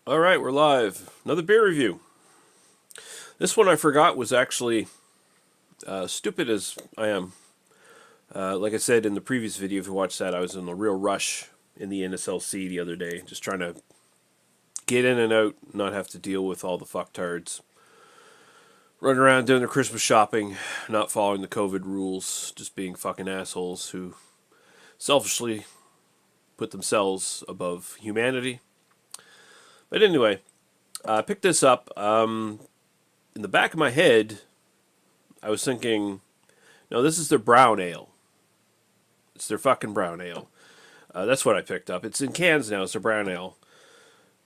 All right, we're live. Another beer review. This one I forgot was actually stupid as I am. Like I said in the previous video, if you watched that, I was in a real rush in the NSLC the other day, just trying to get in and out, not have to deal with all the fucktards running around doing their Christmas shopping, not following the COVID rules, just being fucking assholes who selfishly put themselves above humanity. But anyway, I picked this up. In the back of my head, I was thinking, no, this is their brown ale. It's their fucking brown ale. That's what I picked up. It's in cans now. It's their brown ale.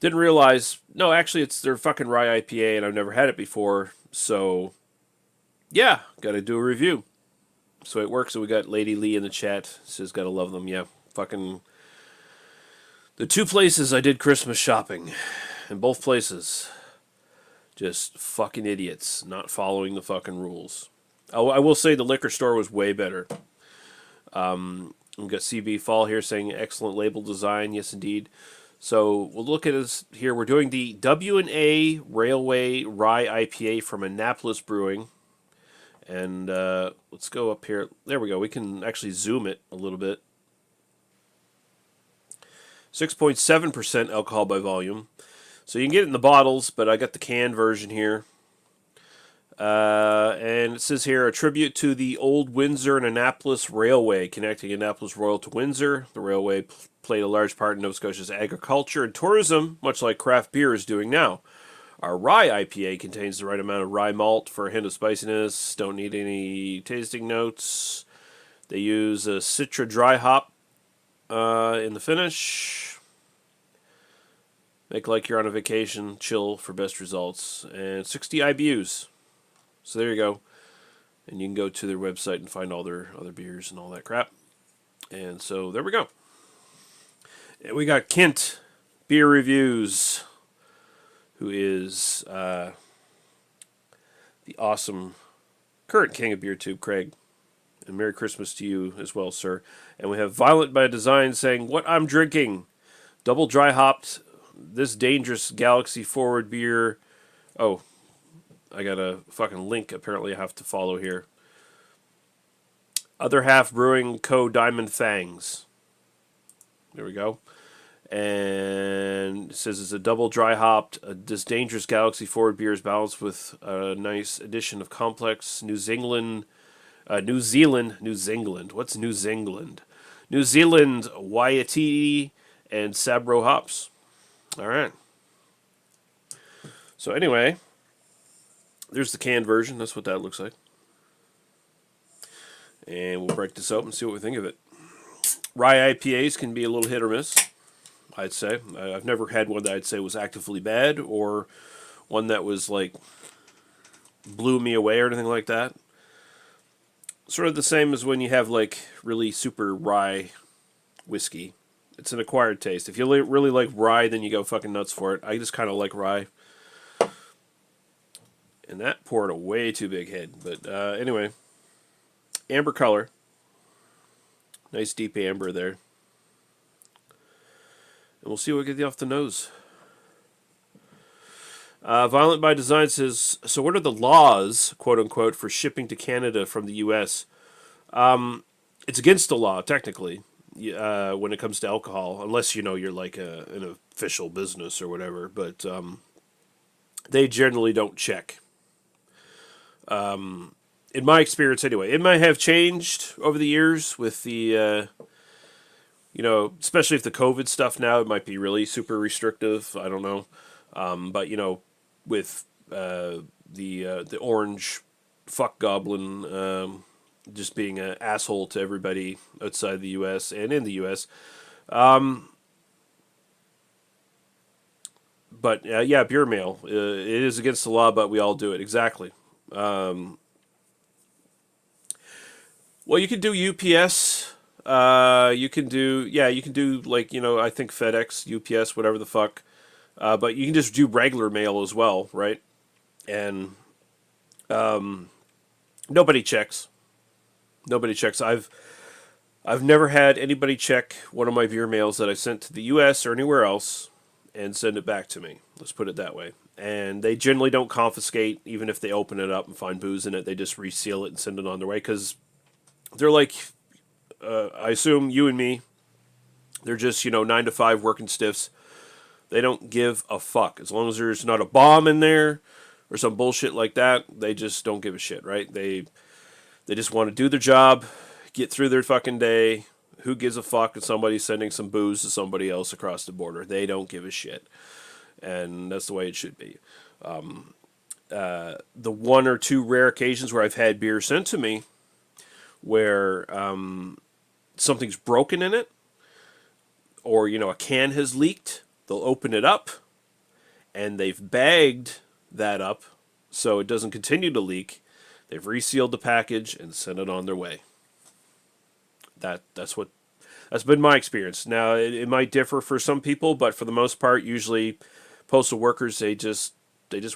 Didn't realize, no, actually, it's their fucking Rye IPA, and I've never had it before. So, yeah, got to do a review. So it works. So we got Lady Lee in the chat. Says, gotta love them. Yeah, fucking. The two places I did Christmas shopping. In both places. Just fucking idiots, not following the fucking rules. I will say the liquor store was way better. We've got CB Fall here saying excellent label design. Yes, indeed. So we'll look at this here. We're doing the W&A Railway Rye IPA from Annapolis Brewing. And let's go up here. There we go. We can actually zoom it a little bit. 6.7% alcohol by volume. So you can get it in the bottles, but I got the canned version here. And it says here, a tribute to the old Windsor and Annapolis Railway, connecting Annapolis Royal to Windsor. The railway played a large part in Nova Scotia's agriculture and tourism, much like craft beer is doing now. Our Rye IPA contains the right amount of rye malt for a hint of spiciness. Don't need any tasting notes. They use a Citra dry hop in the finish. Make like you're on a vacation, chill for best results. And 60 IBUs. So there you go. And you can go to their website and find all their other beers and all that crap. And so there we go. And we got Kent Beer Reviews, who is the awesome current king of BeerTube, Craig. And Merry Christmas to you as well, sir. And we have Violent by Design saying, what I'm drinking. Double dry hopped this dangerous galaxy forward beer. Oh, I got a fucking link apparently I have to follow here. Other Half Brewing Co. Diamond Fangs. There we go. And it says it's a double dry hopped. This dangerous galaxy forward beer is balanced with a nice addition of complex New Zealand. What's New Zealand? New Zealand Waiiti and Sabro hops. All right. So anyway, there's the canned version. That's what that looks like. And we'll break this up and see what we think of it. Rye IPAs can be a little hit or miss, I'd say. I've never had one that I'd say was actively bad or one that was like blew me away or anything like that. Sort of the same as when you have like really super rye whiskey. It's an acquired taste. If you really like rye, then you go fucking nuts for it. I just kind of like rye. And that poured a way too big head. But anyway, amber color. Nice deep amber there. And we'll see what we get off the nose. Violent by Design says, so what are the laws, quote unquote, for shipping to Canada from the U.S.? It's against the law, technically. When it comes to alcohol, unless you're like an official business or whatever, but they generally don't check. In my experience, anyway, it might have changed over the years with the, especially if the COVID stuff now, it might be really super restrictive. I don't know, but with the orange fuck goblin. Just being an asshole to everybody outside the U.S. and in the U.S. But yeah, beer mail. It is against the law, but we all do it. Exactly. Well, you can do UPS. You can do like, I think FedEx, UPS, whatever the fuck. But you can just do regular mail as well, right? And nobody checks. Nobody checks. I've never had anybody check one of my beer mails that I sent to the U.S. or anywhere else, and send it back to me. Let's put it that way. And they generally don't confiscate, even if they open it up and find booze in it. They just reseal it and send it on their way, because they're like, I assume you and me, they're just, 9 to 5 working stiffs. They don't give a fuck. As long as there's not a bomb in there or some bullshit like that, they just don't give a shit, right? They just want to do their job, get through their fucking day. Who gives a fuck if somebody's sending some booze to somebody else across the border? They don't give a shit. And that's the way it should be. The one or two rare occasions where I've had beer sent to me where something's broken in it, or, a can has leaked, they'll open it up, and they've bagged that up so it doesn't continue to leak. They've resealed the package and sent it on their way. That's been my experience. Now, it might differ for some people, but for the most part, usually postal workers, they just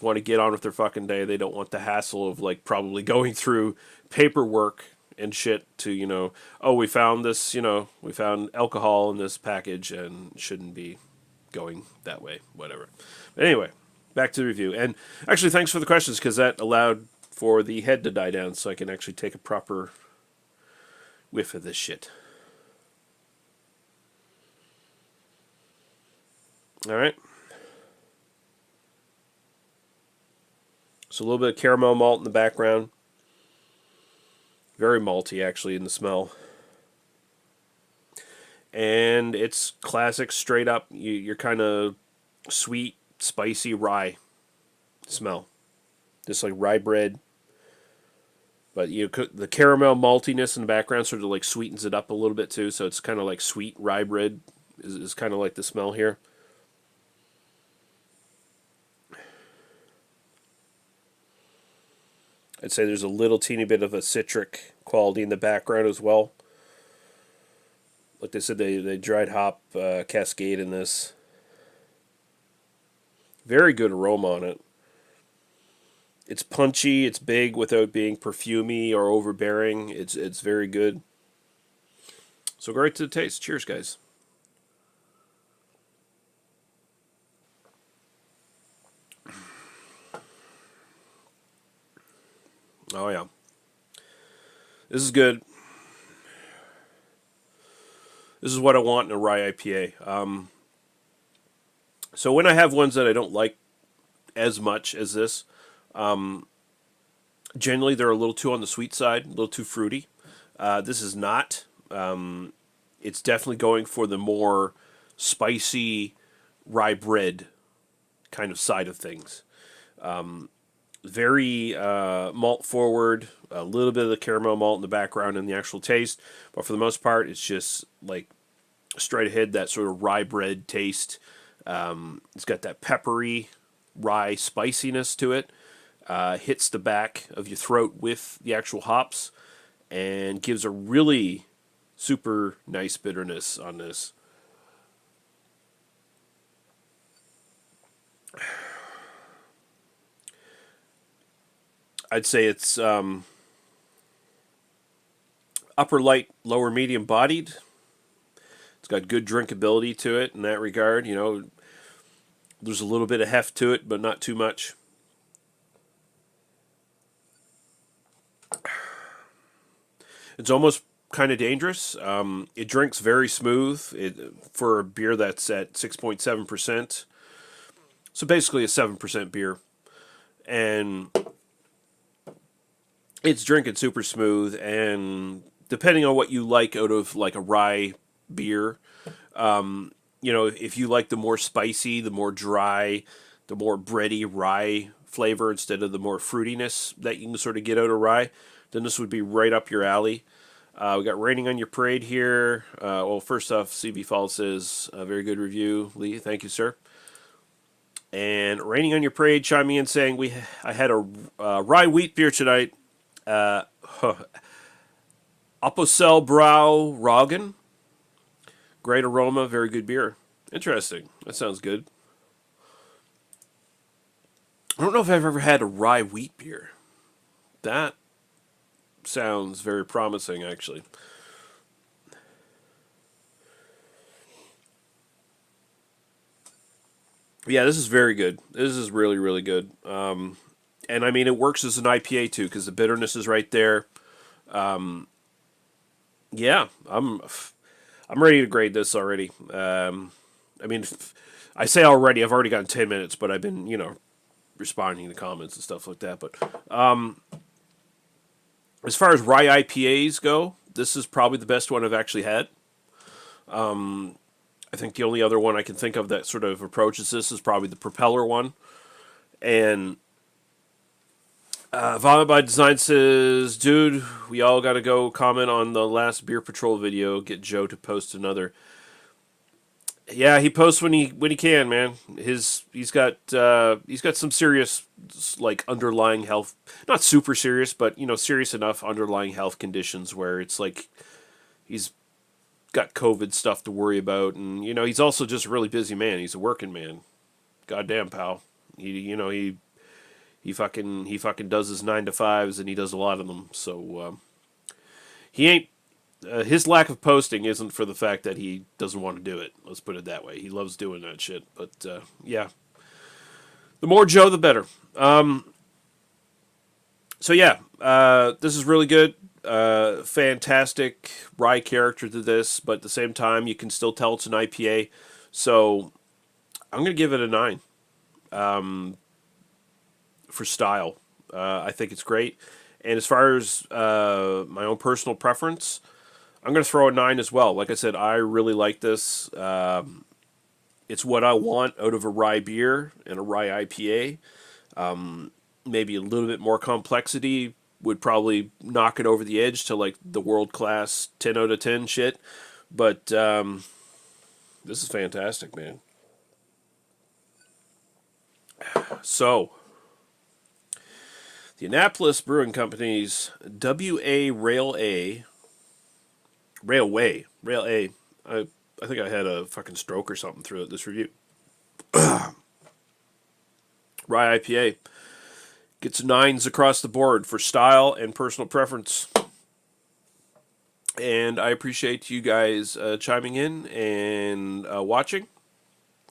want to get on with their fucking day. They don't want the hassle of probably going through paperwork and shit to, we found this, we found alcohol in this package and shouldn't be going that way, whatever. But anyway, back to the review. And actually, thanks for the questions, because that allowed for the head to die down so I can actually take a proper whiff of this shit. All right. So a little bit of caramel malt in the background. Very malty, actually, in the smell. And it's classic, straight up, you're kind of sweet, spicy rye smell. Just like rye bread. But the caramel maltiness in the background sort of sweetens it up a little bit too. So it's kind of like sweet rye bread is kind of like the smell here. I'd say there's a little teeny bit of a citric quality in the background as well. Like they said, they dried hop cascade in this. Very good aroma on it. It's punchy, it's big without being perfumey or overbearing. It's very good. So go right to the taste. Cheers, guys. Oh, yeah. This is good. This is what I want in a Rye IPA. So when I have ones that I don't like as much as this, generally they're a little too on the sweet side, a little too fruity. This is not. It's definitely going for the more spicy rye bread kind of side of things. Very malt forward, a little bit of the caramel malt in the background in the actual taste, but for the most part, it's just straight ahead that sort of rye bread taste. It's got that peppery rye spiciness to it. Hits the back of your throat with the actual hops, and gives a really super nice bitterness on this. I'd say it's upper light, lower medium bodied. It's got good drinkability to it in that regard. There's a little bit of heft to it, but not too much. It's almost kind of dangerous. It drinks very smooth for a beer that's at 6.7%. So basically a 7% beer. And it's drinking super smooth, and depending on what you like out of a rye beer, if you like the more spicy, the more dry, the more bready rye flavor instead of the more fruitiness that you can sort of get out of rye, then this would be right up your alley. We got Raining on Your Parade here. First off, CB Fall says, a very good review. Lee, thank you, sir. And Raining on Your Parade chiming in saying, I had a rye wheat beer tonight. Appelsel Brau Roggen. Great aroma, very good beer. Interesting. That sounds good. I don't know if I've ever had a rye wheat beer. That sounds very promising, actually. Yeah, this is very good. This is really, really good. And I mean, it works as an IPA too because the bitterness is right there. Yeah, I'm ready to grade this already. I mean, I say already. I've already gotten 10 minutes, but I've been responding to comments and stuff like that. But as far as rye IPAs go, this is probably the best one I've actually had. I think the only other one I can think of that sort of approaches this is probably the Propeller one. And Vomit by Design says, "Dude, we all got to go comment on the last Beer Patrol video. Get Joe to post another." Yeah, he posts when he can, man. He's got some serious like underlying health, not super serious, but serious enough underlying health conditions where it's like he's got COVID stuff to worry about, and he's also just a really busy man. He's a working man. Goddamn, pal. He fucking does his 9 to 5s, and he does a lot of them. So he ain't. His lack of posting isn't for the fact that he doesn't want to do it. Let's put it that way. He loves doing that shit. But yeah, the more Joe, the better. So yeah, this is really good. Fantastic rye character to this, but at the same time, you can still tell it's an IPA. So I'm gonna give it a 9 for style. I think it's great. And as far as my own personal preference, I'm going to throw a 9 as well. Like I said, I really like this. It's what I want out of a rye beer and a rye IPA. Maybe a little bit more complexity would probably knock it over the edge to like the world-class 10 out of 10 shit. But this is fantastic, man. So, the Annapolis Brewing Company's WA Railway. I think I had a fucking stroke or something through this review. Rye IPA gets 9s across the board for style and personal preference. And I appreciate you guys chiming in and watching.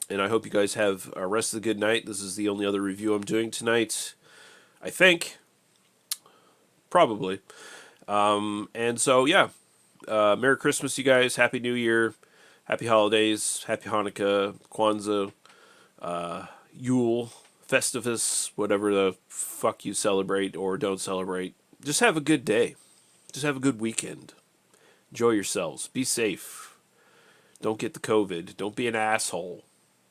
And I hope you guys have a rest of the good night. This is the only other review I'm doing tonight, I think. Probably. And so, yeah. Merry Christmas, you guys. Happy New Year. Happy Holidays. Happy Hanukkah. Kwanzaa. Yule. Festivus. Whatever the fuck you celebrate or don't celebrate. Just have a good day. Just have a good weekend. Enjoy yourselves. Be safe. Don't get the COVID. Don't be an asshole.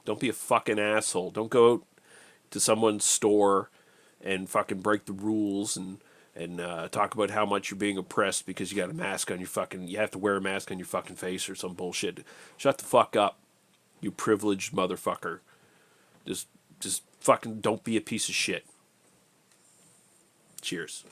Don't be a fucking asshole. Don't go out to someone's store and fucking break the rules and talk about how much you're being oppressed because you got a mask on your fucking... You have to wear a mask on your fucking face or some bullshit. Shut the fuck up, you privileged motherfucker. Just fucking don't be a piece of shit. Cheers.